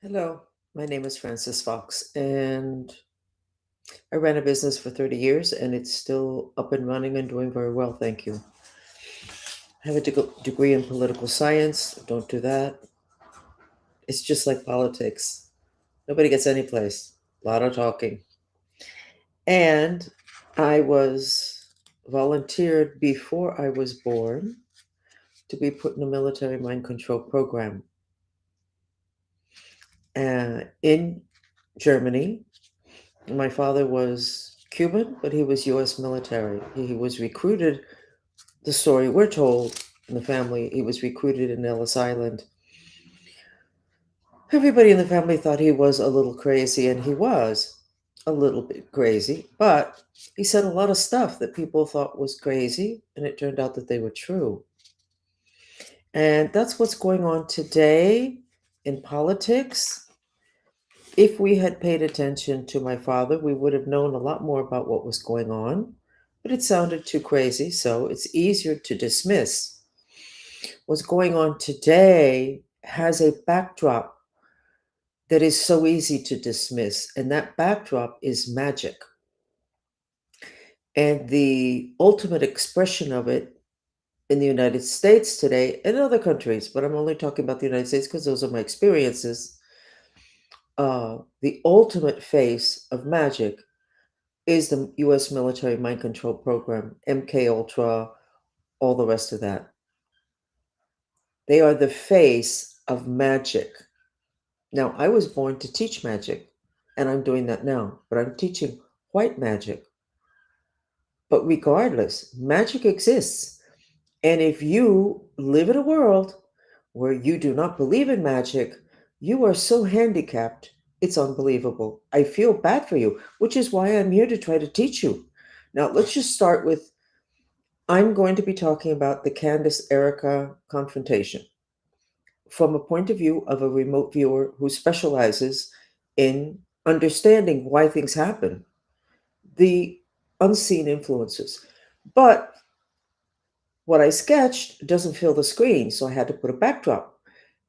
Hello, my name is Francis Fox, and I ran a business for 30 years, and it's still up and running and doing very well, thank you. I have a degree in political science. Don't do that. It's just like politics. Nobody gets any place. A lot of talking. And I was volunteered before I was born to be put in a military mind control program in Germany. My father was Cuban, but he was U.S. military. He was recruited, the story we're told in the family, he was recruited in Ellis Island. Everybody in the family thought he was a little crazy, and he was a little bit crazy, but he said a lot of stuff that people thought was crazy, and it turned out that they were true. And that's what's going on today in politics. If we had paid attention to my father, we would have known a lot more about what was going on, but it sounded too crazy, so it's easier to dismiss. What's going on today has a backdrop that is so easy to dismiss, and that backdrop is magic. And the ultimate expression of it in the United States today and other countries, but I'm only talking about the United States because those are my experiences. The ultimate face of magic is the U.S. military mind control program, MK Ultra, all the rest of that. They are the face of magic. Now, I was born to teach magic, and I'm doing that now, but I'm teaching white magic. But regardless, magic exists. And if you live in a world where you do not believe in magic, you are so handicapped, it's unbelievable. I feel bad for you, which is why I'm here to try to teach you. Now, let's just start with I'm going to be talking about the Candace ERIKA confrontation from a point of view of a remote viewer who specializes in understanding why things happen, the unseen influences. But what I sketched doesn't fill the screen, so I had to put a backdrop.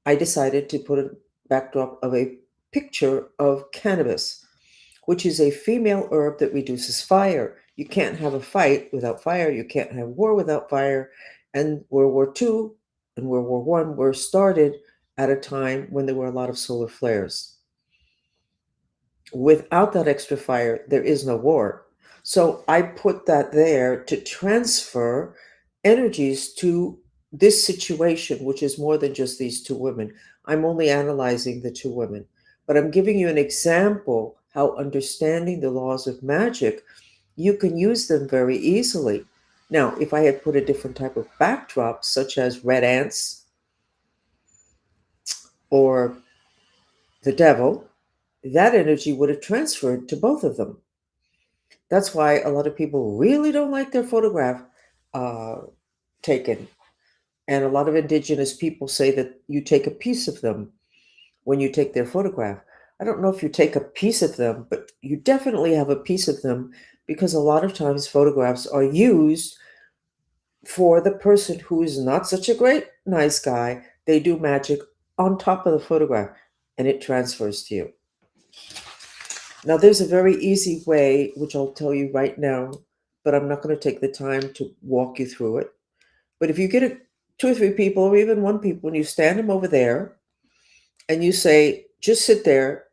I decided to put a backdrop of a picture of cannabis, which is a female herb that reduces fire. You can't have a fight without fire. You can't have war without fire. And World War II and World War I were started at a time when there were a lot of solar flares. Without that extra fire, there is no war. So I put that there to transfer energies to this situation, which is more than just these two women. I'm only analyzing the two women, but I'm giving you an example how understanding the laws of magic, you can use them very easily. Now, if I had put a different type of backdrop, such as red ants or the devil, that energy would have transferred to both of them. That's why a lot of people really don't like their photograph uh, taken. And a lot of indigenous people say that you take a piece of them when you take their photograph. I don't know if you take a piece of them, but you definitely have a piece of them because a lot of times photographs are used for the person who is not such a great, nice guy. They do magic on top of the photograph and it transfers to you. Now, there's a very easy way, which I'll tell you right now, but I'm not going to take the time to walk you through it. But if you get two or three people, or even one people, and you stand them over there and you say, just sit there,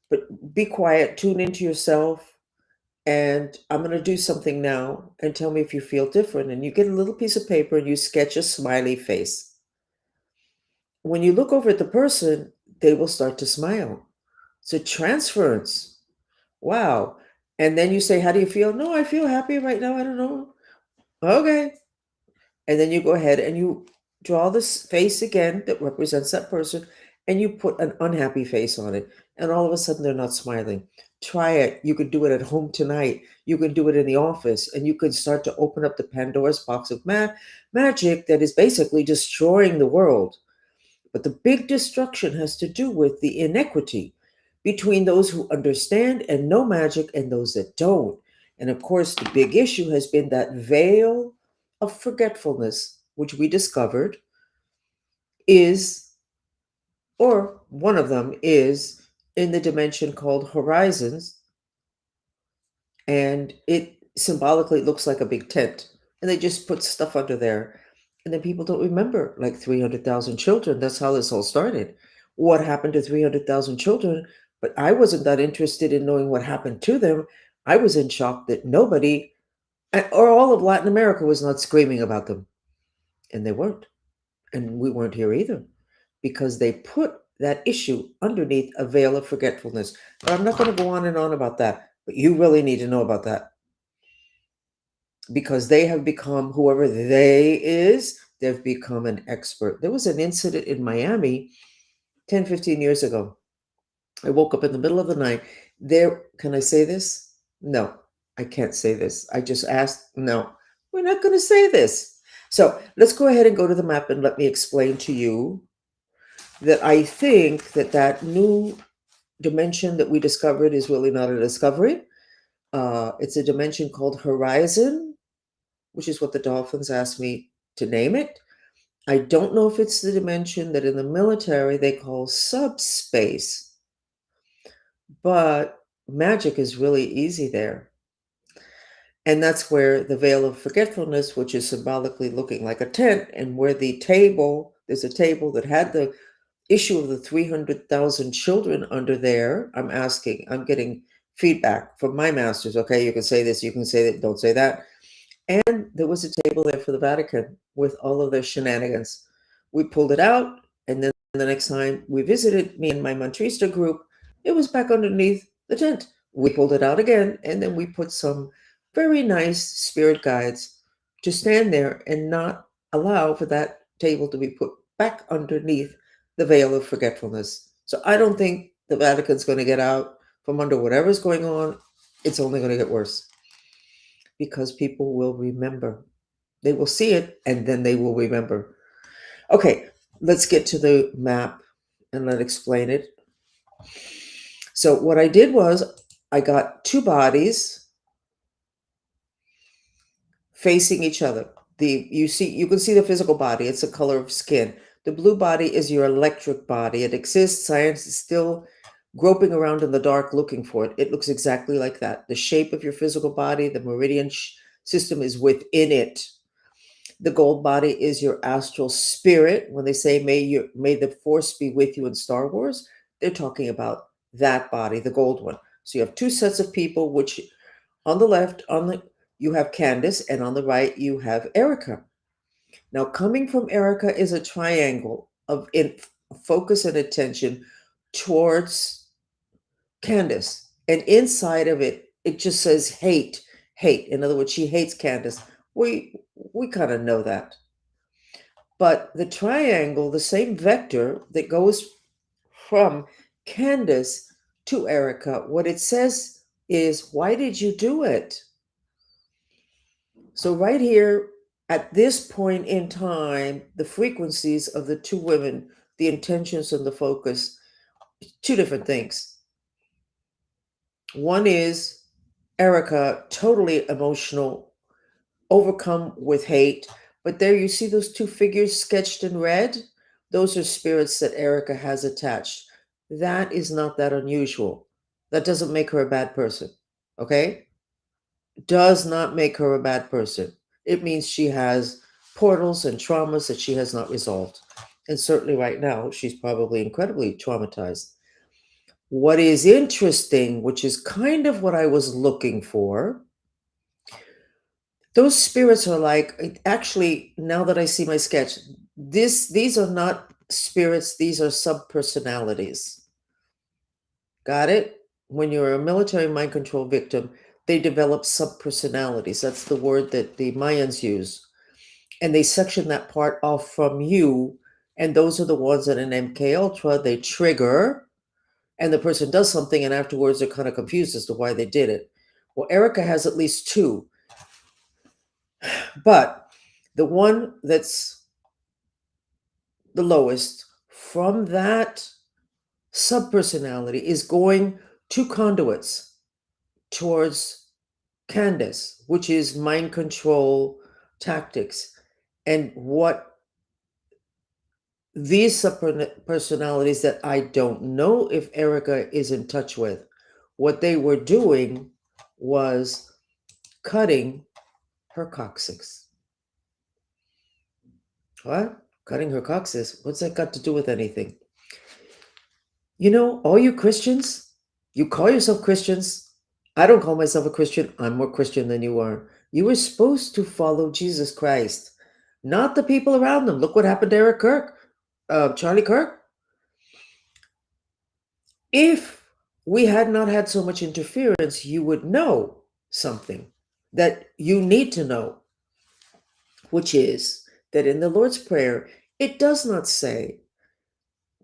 but be quiet, tune into yourself, and I'm going to do something now, and tell me if you feel different. And you get a little piece of paper and you sketch a smiley face. When you look over at the person, they will start to smile. It's a transference. Wow. And then you say, how do you feel? No, I feel happy right now. I don't know. Okay. And then you go ahead and you draw this face again that represents that person, and you put an unhappy face on it. And all of a sudden, they're not smiling. Try it. You could do it at home tonight. You can do it in the office, and you can start to open up the Pandora's box of magic that is basically destroying the world. But the big destruction has to do with the inequity between those who understand and know magic and those that don't. And of course, the big issue has been that veil of forgetfulness, which we discovered is Or one of them is in the dimension called horizons, and it symbolically looks like a big tent. And they just put stuff under there. And then people don't remember like 300,000 children. That's how this all started. What happened to 300,000 children? But I wasn't that interested in knowing what happened to them. I was in shock that nobody, or all of Latin America, was not screaming about them. And they weren't. And we weren't here either because they put that issue underneath a veil of forgetfulness. But I'm not going to go on and on about that. But you really need to know about that because they have become, whoever they is, they've become an expert. There was an incident in Miami 10, 15 years ago. I woke up in the middle of the night. There, can I say this? No, I can't say this. I just asked, no, we're not going to say this. So let's go ahead and go to the map and let me explain to you that I think that that new dimension that we discovered is really not a discovery. It's a dimension called horizon, which is what the dolphins asked me to name it. I don't know if it's the dimension that in the military they call subspace, but magic is really easy there. And that's where the veil of forgetfulness, which is symbolically looking like a tent, and where the table, there's a table that had the issue of the 300,000 children under there. I'm getting feedback from my masters. Okay, you can say this, you can say that, don't say that. And there was a table there for the Vatican with all of their shenanigans. We pulled it out, and then the next time we visited, me and my Mantrista group, it was back underneath the tent. We pulled it out again, and then we put some very nice spirit guides to stand there and not allow for that table to be put back underneath the veil of forgetfulness. So I don't think the Vatican's going to get out from under whatever's going on. It's only going to get worse because people will remember. They will see it and then they will remember. Okay, let's get to the map and let's explain it. So what I did was I got two bodies facing each other. You can see the physical body. It's a color of skin. The blue body is your electric body. It exists. Science is still groping around in the dark looking for it. It looks exactly like that. The shape of your physical body, the meridian system is within it. The gold body is your astral spirit. When they say may the force be with you in Star Wars, they're talking about that body, the gold one. So you have two sets of people, which on the left, you have Candace, and on the right you have ERIKA. Now, coming from ERIKA is a triangle of focus and attention towards Candace, and inside of it, it just says hate, hate. In other words, she hates Candace. We kind of know that. But the triangle, the same vector that goes from Candace to ERIKA, what it says is, why did you do it? So right here, at this point in time, the frequencies of the two women, the intentions and the focus, two different things. One is ERIKA, totally emotional, overcome with hate. But there you see those two figures sketched in red? Those are spirits that ERIKA has attached. That is not that unusual. That doesn't make her a bad person. Okay? Does not make her a bad person. It means she has portals and traumas that she has not resolved. And certainly right now, she's probably incredibly traumatized. What is interesting, which is kind of what I was looking for, those spirits are like, actually, now that I see my sketch, these are not spirits, these are subpersonalities. Got it? When you're a military mind control victim, they develop subpersonalities. That's the word that the Mayans use. And they section that part off from you. And those are the ones that in MK Ultra they trigger, and the person does something, and afterwards they're kind of confused as to why they did it. Well, ERIKA has at least two, but the one that's the lowest from that subpersonality is going two conduits towards Candace, which is mind control tactics. And what these personalities that I don't know if Erica is in touch with, what they were doing was cutting her coccyx. What? Cutting her coccyx? What's that got to do with anything? You know, all you Christians, you call yourself Christians. I don't call myself a Christian. I'm more Christian than you are. You were supposed to follow Jesus Christ, not the people around them. Look what happened to Eric Kirk, Charlie Kirk. If we had not had so much interference, you would know something that you need to know, which is that in the Lord's Prayer, it does not say,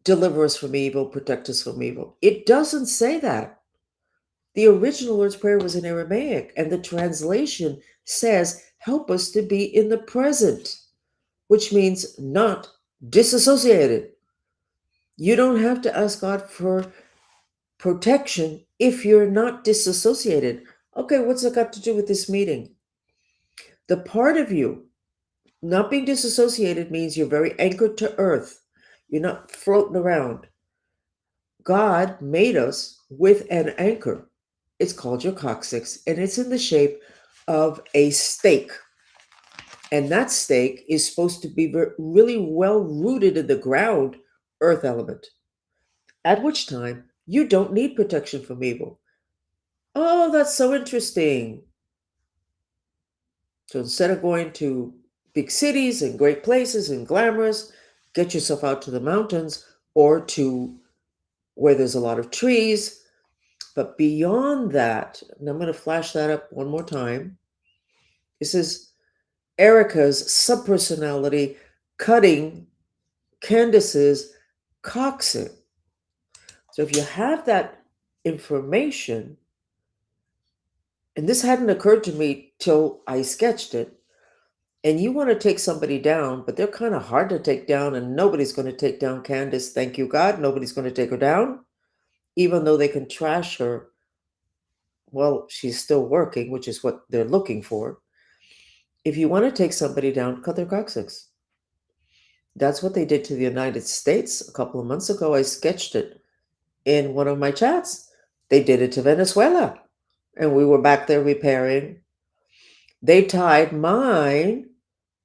deliver us from evil, protect us from evil. It doesn't say that. The original Lord's Prayer was in Aramaic, and the translation says, help us to be in the present, which means not disassociated. You don't have to ask God for protection if you're not disassociated. Okay, what's that got to do with this meeting? The part of you not being disassociated means you're very anchored to earth. You're not floating around. God made us with an anchor. It's called your coccyx, and it's in the shape of a stake. And that stake is supposed to be really well rooted in the ground, earth element, at which time you don't need protection from evil. Oh, that's so interesting. So instead of going to big cities and great places and glamorous, get yourself out to the mountains or to where there's a lot of trees. But beyond that, and I'm going to flash that up one more time. This is Erica's subpersonality cutting Candace's coccyx. So if you have that information, and this hadn't occurred to me till I sketched it, and you want to take somebody down, but they're kind of hard to take down, and nobody's going to take down Candace. Thank you, God. Nobody's going to take her down, even though they can trash her. Well, she's still working, which is what they're looking for. If you want to take somebody down, cut their coccyx. That's what they did to the United States a couple of months ago. I sketched it in one of my chats. They did it to Venezuela, and we were back there repairing. They tied mine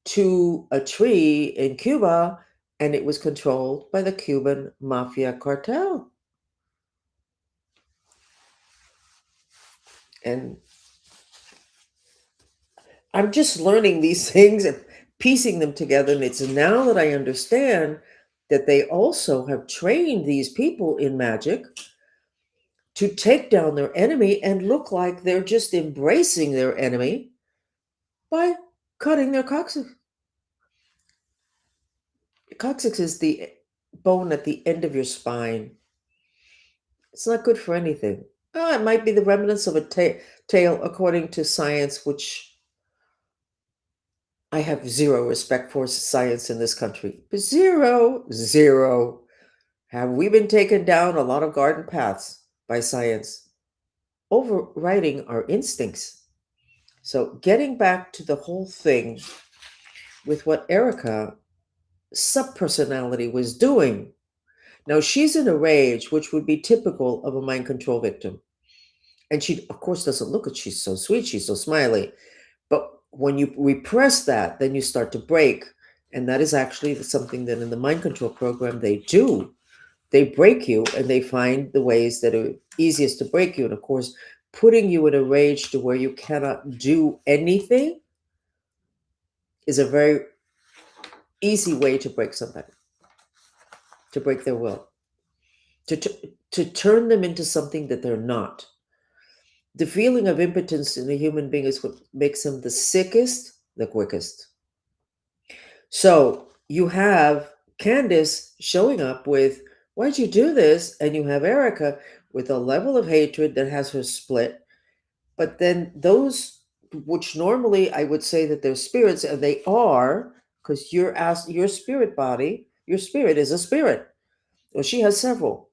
to a tree in Cuba, and it was controlled by the Cuban mafia cartel. And I'm just learning these things and piecing them together. And it's now that I understand that they also have trained these people in magic to take down their enemy and look like they're just embracing their enemy by cutting their coccyx. Coccyx is the bone at the end of your spine. It's not good for anything. Oh, it might be the remnants of a tail, according to science, which I have zero respect for science in this country. Zero, zero. Have we been taken down a lot of garden paths by science, overriding our instincts? So, getting back to the whole thing with what ERIKA subpersonality was doing. Now, she's in a rage, which would be typical of a mind control victim. And she, of course, doesn't look at she's so sweet, she's so smiley. But when you repress that, then you start to break. And that is actually something that in the mind control program they do. They break you and they find the ways that are easiest to break you. And of course, putting you in a rage to where you cannot do anything is a very easy way to break somebody, to break their will, to turn them into something that they're not. The feeling of impotence in a human being is what makes them the sickest, the quickest. So you have Candace showing up with, why'd you do this? And you have ERIKA with a level of hatred that has her split. But then those, which normally I would say that they're spirits, and they are, because your spirit body, your spirit is a spirit. Well, she has several.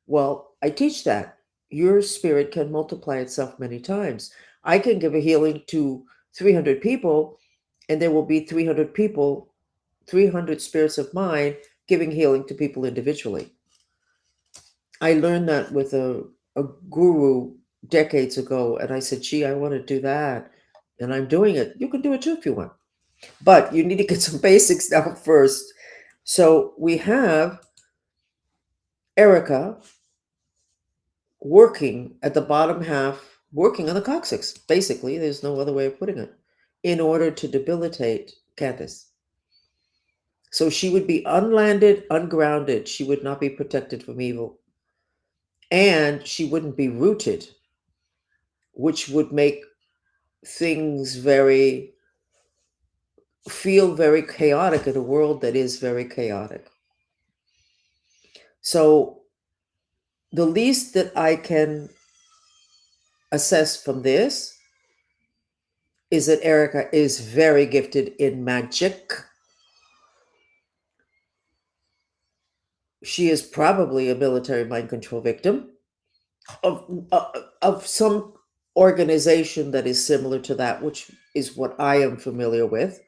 Well, I teach that. Your spirit can multiply itself many times. I can give a healing to 300 people, and there will be 300 people, 300 spirits of mine giving healing to people individually. I learned that with a guru decades ago, and I said, gee, I want to do that. And I'm doing it. You can do it too if you want. But you need to get some basics down first. So we have ERIKA working at the bottom half, working on the coccyx. Basically, there's no other way of putting it, in order to debilitate Candace. So she would be unlanded, ungrounded. She would not be protected from evil. And she wouldn't be rooted, which would make things feel very chaotic in a world that is very chaotic. So the least that I can assess from this is that ERIKA is very gifted in magic. She is probably a military mind control victim of some organization that is similar to that, which is what I am familiar with.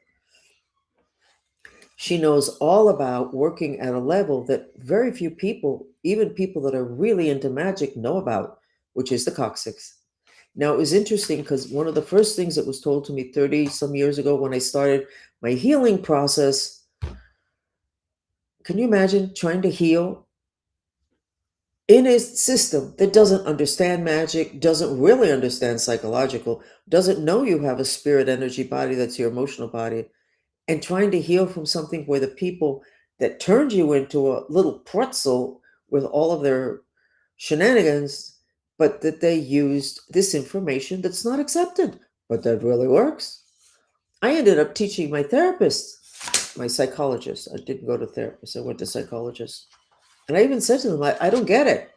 She knows all about working at a level that very few people, even people that are really into magic, know about, which is the coccyx. Now, it was interesting because one of the first things that was told to me 30 some years ago when I started my healing process, can you imagine trying to heal in a system that doesn't understand magic, doesn't really understand psychological, doesn't know you have a spirit energy body that's your emotional body, and trying to heal from something where the people that turned you into a little pretzel with all of their shenanigans, but that they used this information that's not accepted, but that really works. I ended up teaching my therapist, my psychologist. I didn't go to therapist, I went to psychologist. And I even said to them, I don't get it.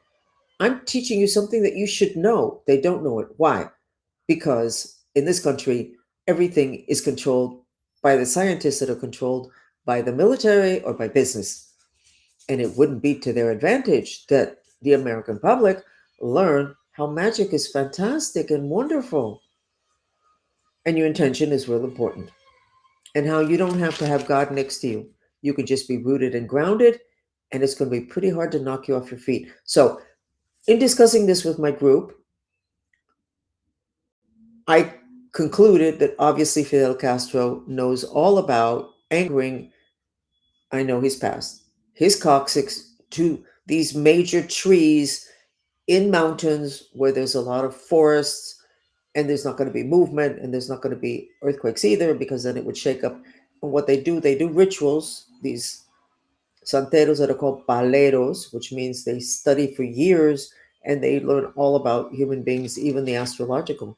I'm teaching you something that you should know. They don't know it. Why? Because in this country, everything is controlled by the scientists that are controlled by the military or by business. And it wouldn't be to their advantage that the American public learn how magic is fantastic and wonderful. And your intention is real important. And how you don't have to have God next to you. You can just be rooted and grounded, and it's going to be pretty hard to knock you off your feet. So, in discussing this with my group, I concluded that obviously Fidel Castro knows all about anchoring, I know he's passed, his coccyx to these major trees in mountains where there's a lot of forests and there's not going to be movement and there's not going to be earthquakes either, because then it would shake up. And what they do rituals, these santeros that are called paleros, which means they study for years and they learn all about human beings, even the astrological.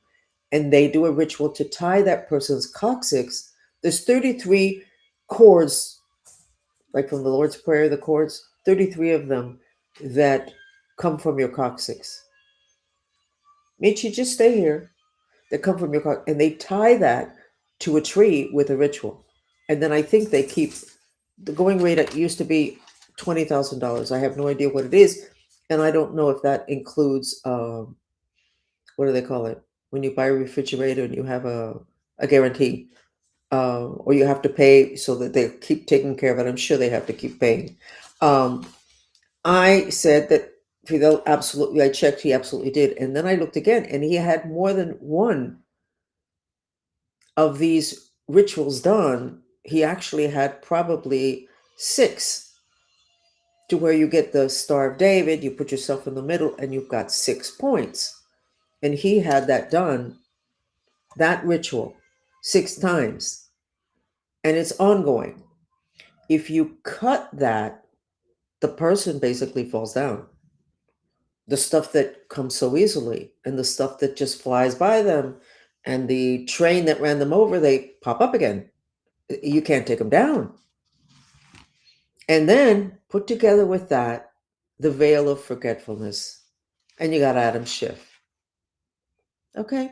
And they do a ritual to tie that person's coccyx. There's 33 chords, like from the Lord's Prayer, the chords, 33 of them that come from your coccyx. Michi, just stay here. That come from your coccyx. And they tie that to a tree with a ritual. And then I think they keep the going rate. It used to be $20,000. I have no idea what it is. And I don't know if that includes, what do they call it? When you buy a refrigerator and you have a guarantee, or you have to pay so that they keep taking care of it. I'm sure they have to keep paying. I said that Fidel absolutely, I checked, he absolutely did. And then I looked again, and he had more than one of these rituals done. He actually had probably 6, to where you get the Star of David, you put yourself in the middle, and you've got 6 points. And he had that done, that ritual, 6 times. And it's ongoing. If you cut that, the person basically falls down. The stuff that comes so easily, and the stuff that just flies by them, and the train that ran them over, they pop up again. You can't take them down. And then put together with that the veil of forgetfulness, and you got Adam Schiff. Okay?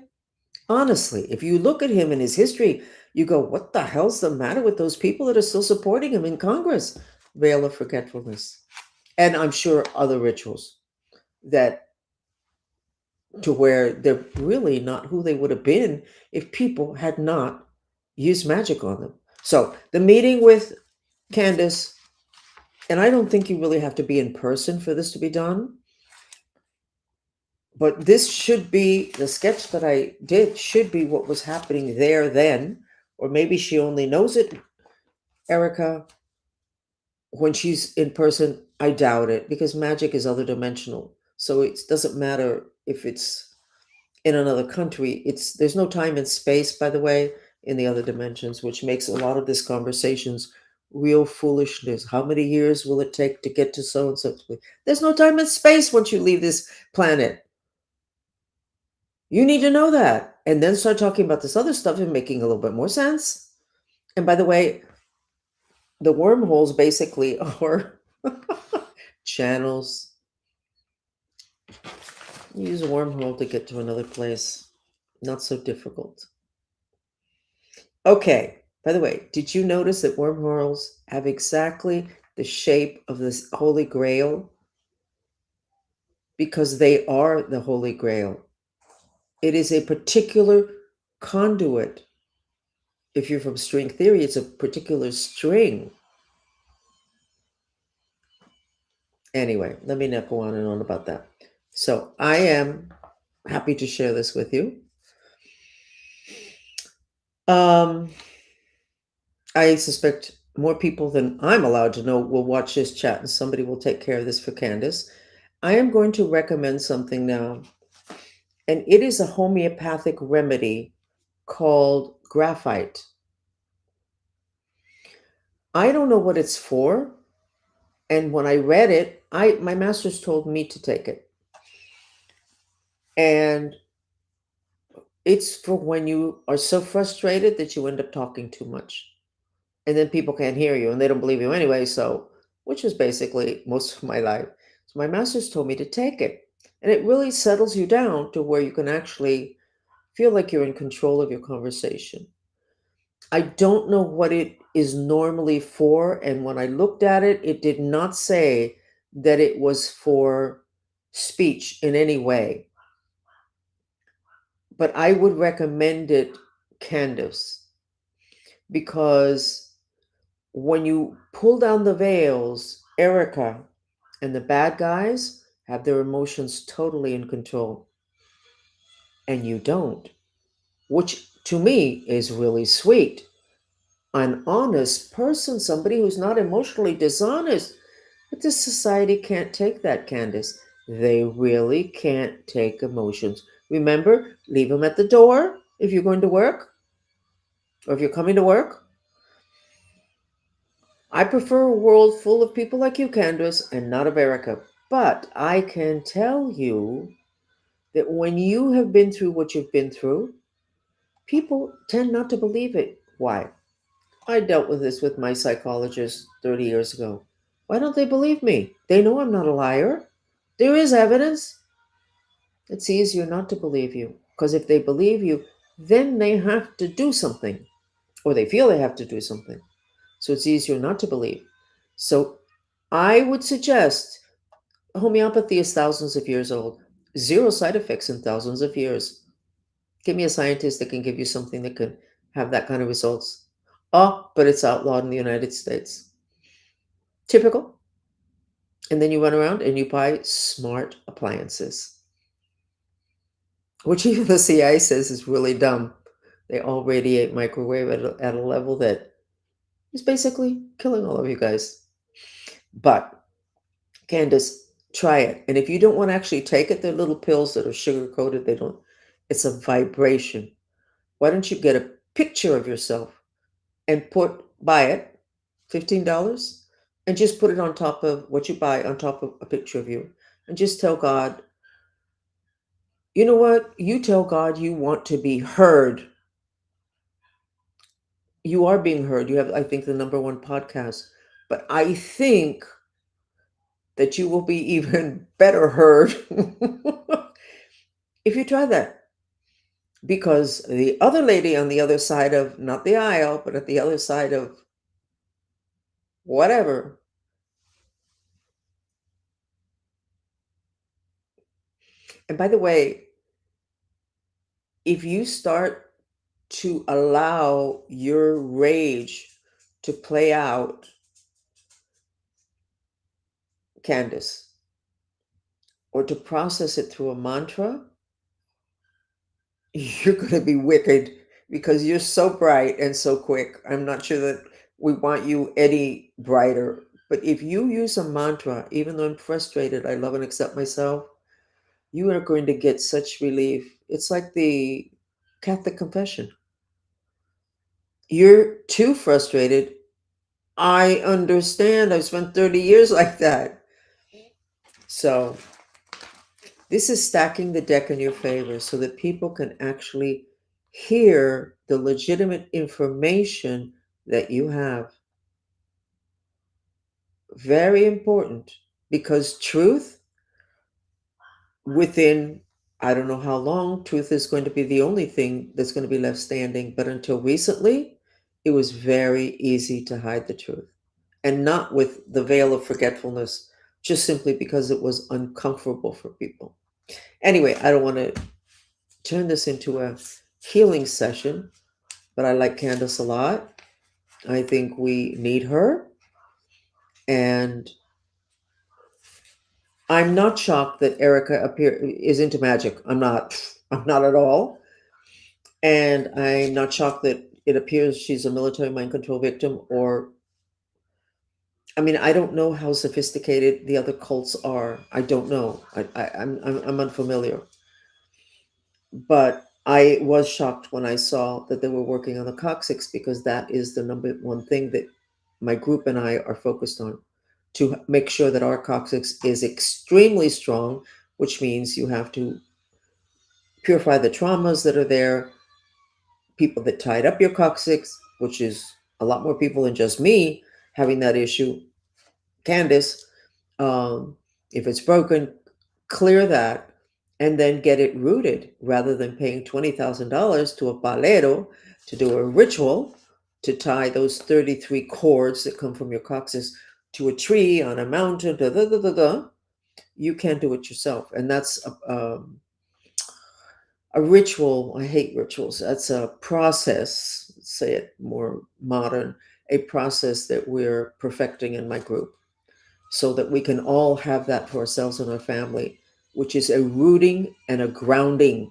Honestly, if you look at him and his history, you go, what the hell's the matter with those people that are still supporting him in Congress? Veil of forgetfulness. And I'm sure other rituals that, to where they're really not who they would have been if people had not used magic on them. So the meeting with Candace And I don't think you really have to be in person for this to be done. But this should be the sketch that I did, should be what was happening there then. Or maybe she only knows it, ERIKA, when she's in person. I doubt it, because magic is other dimensional. So it doesn't matter if it's in another country. It's There's no time and space, by the way, in the other dimensions, which makes a lot of this conversations real foolishness. How many years will it take to get to so and so? There's no time and space once you leave this planet. You need to know that. And then start talking about this other stuff and making a little bit more sense. And by the way, the wormholes basically are channels. You use a wormhole to get to another place. Not so difficult. Okay, by the way, did you notice that wormholes have exactly the shape of this Holy Grail? Because they are the Holy Grail. It is a particular conduit. If you're from string theory, it's a particular string. Anyway, let me not go on and on about that. So I am happy to share this with you. Um, I suspect more people than I'm allowed to know will watch this chat, and somebody will take care of this for Candace. I am going to recommend something now, and it is a homeopathic remedy called graphite. I don't know what it's for, and when I read it, my masters told me to take it. And it's for when you are so frustrated that you end up talking too much. And then people can't hear you and they don't believe you anyway. So, which is basically most of my life. So, my masters told me to take it. And it really settles you down to where you can actually feel like you're in control of your conversation. I don't know what it is normally for. And when I looked at it, it did not say that it was for speech in any way. But I would recommend it, Candace, because when you pull down the veils, ERIKA and the bad guys have their emotions totally in control, and you don't, which to me is really sweet. An honest person, somebody who's not emotionally dishonest. But this society can't take that, Candace. They really can't take emotions. Remember, leave them at the door if you're going to work or if you're coming to work. I prefer a world full of people like you, Candace, and not of ERIKA. But I can tell you that when you have been through what you've been through, people tend not to believe it. Why? I dealt with this with my psychologist 30 years ago. Why don't they believe me? They know I'm not a liar. There is evidence. It's easier not to believe you, because if they believe you, then they have to do something, or they feel they have to do something. So it's easier not to believe. So I would suggest homeopathy is thousands of years old, zero side effects in thousands of years. Give me a scientist that can give you something that can have that kind of results. Oh, but it's outlawed in the United States. Typical. And then you run around and you buy smart appliances, which even the CIA says is really dumb. They all radiate microwave at a level that is basically killing all of you guys. But Candace, try it. And if you don't want to actually take it, they're little pills that are sugar coated. They don't, it's a vibration. Why don't you get a picture of yourself and buy it, $15, and just put it on top of what you buy, on top of a picture of you. And just tell God, you know what? You tell God you want to be heard. You are being heard. You have, I think, the number one podcast. But I think that you will be even better heard if you try that. Because the other lady on the other side of, not the aisle, but at the other side of whatever, and by the way, if you start to allow your rage to play out, Candace, or to process it through a mantra, you're going to be wicked because you're so bright and so quick. I'm not sure that we want you any brighter. But if you use a mantra, even though I'm frustrated, I love and accept myself, you are going to get such relief. It's like the Catholic confession. You're too frustrated. I understand. I've spent 30 years like that. So, this is stacking the deck in your favor so that people can actually hear the legitimate information that you have. Very important because truth, within I don't know how long, truth is going to be the only thing that's going to be left standing. But until recently, it was very easy to hide the truth, and not with the veil of forgetfulness, just simply because it was uncomfortable for people. Anyway, I don't want to turn this into a healing session, but I like Candace a lot. I think we need her. And I'm not shocked that ERIKA is into magic. I'm not. I'm not at all. And I'm not shocked that it appears she's a military mind control victim. Or, I mean, I don't know how sophisticated the other cults are. I don't know. I'm unfamiliar. But I was shocked when I saw that they were working on the coccyx, because that is the number one thing that my group and I are focused on, to make sure that our coccyx is extremely strong, which means you have to purify the traumas that are there, people that tied up your coccyx, which is a lot more people than just me having that issue. Candace, if it's broken, clear that and then get it rooted, rather than paying $20,000 to a palero to do a ritual to tie those 33 cords that come from your coccyx to a tree on a mountain. Da, da, da, da, da. You can't do it yourself. And that's a ritual. I hate rituals. That's a process, say it more modern, a process that we're perfecting in my group, so that we can all have that for ourselves and our family, which is a rooting and a grounding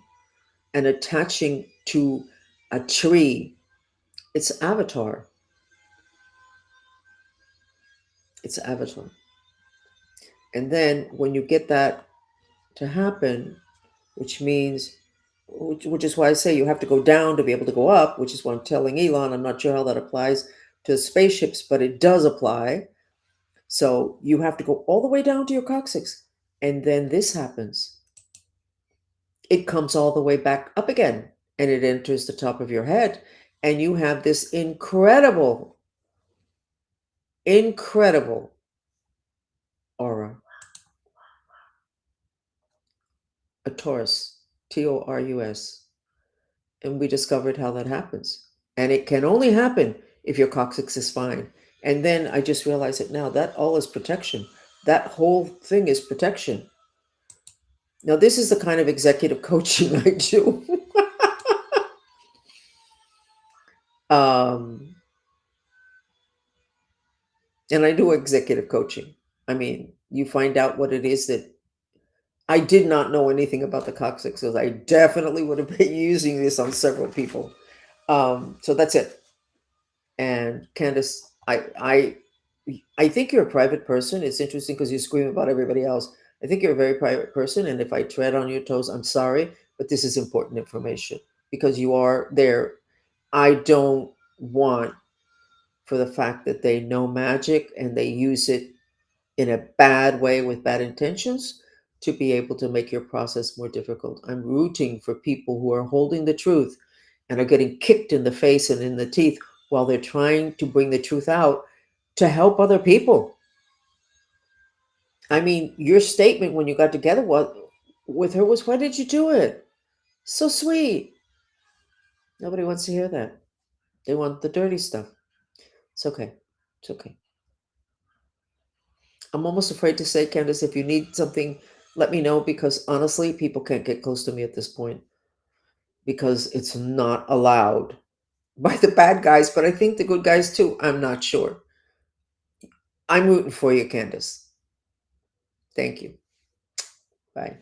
and attaching to a tree. It's avatar. It's avatar. And then when you get that to happen, which means, which is why I say you have to go down to be able to go up, which is what I'm telling Elon. I'm not sure how that applies to spaceships, but it does apply. So you have to go all the way down to your coccyx. And then this happens. It comes all the way back up again, and it enters the top of your head. And you have this incredible, incredible aura, a Taurus, Taurus. And we discovered how that happens. And it can only happen if your coccyx is fine. And then I just realized it now, that all is protection. That whole thing is protection. Now, this is the kind of executive coaching I do. um, and I do executive coaching. I mean, you find out what it is that I did not know anything about the coccyx, so I definitely would have been using this on several people. So that's it. And Candace, I think you're a private person. It's interesting because you scream about everybody else. I think you're a very private person, and if I tread on your toes, I'm sorry, but this is important information because you are there. I don't want, for the fact that they know magic and they use it in a bad way with bad intentions, to be able to make your process more difficult. I'm rooting for people who are holding the truth and are getting kicked in the face and in the teeth while they're trying to bring the truth out to help other people. I mean, your statement when you got together with her was, "Why did you do it? So sweet." Nobody wants to hear that. They want the dirty stuff. It's okay. It's okay. I'm almost afraid to say, Candace, if you need something, let me know, because honestly, people can't get close to me at this point because it's not allowed by the bad guys, but I think the good guys too. I'm not sure. I'm rooting for you, Candace. Thank you. Bye.